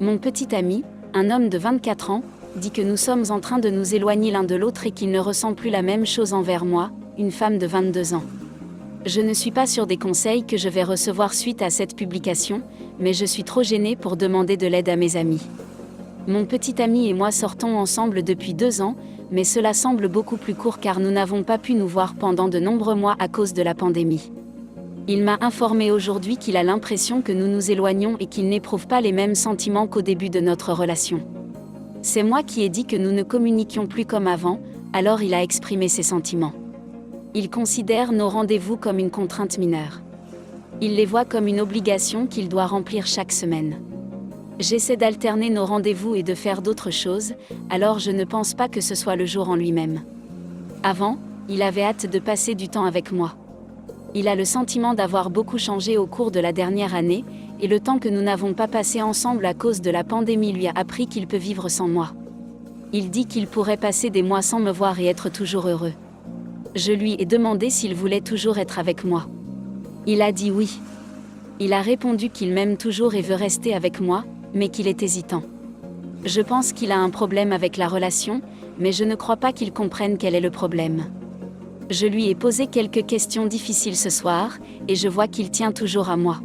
Mon petit ami, un homme de 24 ans, dit que nous sommes en train de nous éloigner l'un de l'autre et qu'il ne ressent plus la même chose envers moi, une femme de 22 ans. Je ne suis pas sûre des conseils que je vais recevoir suite à cette publication, mais je suis trop gênée pour demander de l'aide à mes amis. Mon petit ami et moi sortons ensemble depuis 2 ans, mais cela semble beaucoup plus court car nous n'avons pas pu nous voir pendant de nombreux mois à cause de la pandémie. Il m'a informé aujourd'hui qu'il a l'impression que nous nous éloignons et qu'il n'éprouve pas les mêmes sentiments qu'au début de notre relation. C'est moi qui ai dit que nous ne communiquions plus comme avant, alors il a exprimé ses sentiments. Il considère nos rendez-vous comme une contrainte mineure. Il les voit comme une obligation qu'il doit remplir chaque semaine. J'essaie d'alterner nos rendez-vous et de faire d'autres choses, alors je ne pense pas que ce soit le jour en lui-même. Avant, il avait hâte de passer du temps avec moi. Il a le sentiment d'avoir beaucoup changé au cours de la dernière année, et le temps que nous n'avons pas passé ensemble à cause de la pandémie lui a appris qu'il peut vivre sans moi. Il dit qu'il pourrait passer des mois sans me voir et être toujours heureux. Je lui ai demandé s'il voulait toujours être avec moi. Il a dit oui. Il a répondu qu'il m'aime toujours et veut rester avec moi, mais qu'il est hésitant. Je pense qu'il a un problème avec la relation, mais je ne crois pas qu'il comprenne quel est le problème. Je lui ai posé quelques questions difficiles ce soir, et je vois qu'il tient toujours à moi.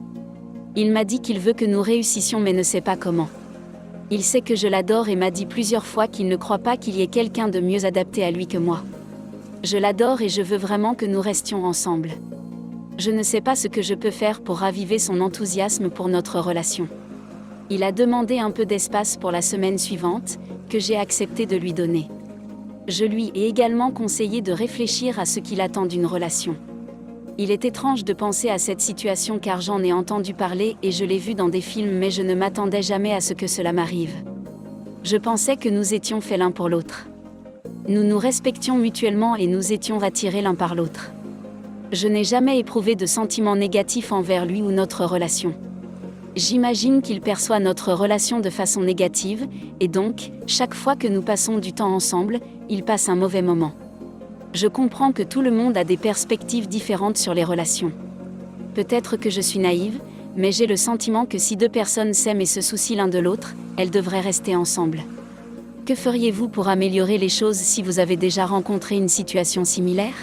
Il m'a dit qu'il veut que nous réussissions mais ne sait pas comment. Il sait que je l'adore et m'a dit plusieurs fois qu'il ne croit pas qu'il y ait quelqu'un de mieux adapté à lui que moi. Je l'adore et je veux vraiment que nous restions ensemble. Je ne sais pas ce que je peux faire pour raviver son enthousiasme pour notre relation. Il a demandé un peu d'espace pour la semaine suivante, que j'ai accepté de lui donner. Je lui ai également conseillé de réfléchir à ce qu'il attend d'une relation. Il est étrange de penser à cette situation car j'en ai entendu parler et je l'ai vu dans des films mais je ne m'attendais jamais à ce que cela m'arrive. Je pensais que nous étions faits l'un pour l'autre. Nous nous respections mutuellement et nous étions attirés l'un par l'autre. Je n'ai jamais éprouvé de sentiments négatifs envers lui ou notre relation. J'imagine qu'il perçoit notre relation de façon négative, et donc, chaque fois que nous passons du temps ensemble, il passe un mauvais moment. Je comprends que tout le monde a des perspectives différentes sur les relations. Peut-être que je suis naïve, mais j'ai le sentiment que si 2 personnes s'aiment et se soucient l'un de l'autre, elles devraient rester ensemble. Que feriez-vous pour améliorer les choses si vous avez déjà rencontré une situation similaire ?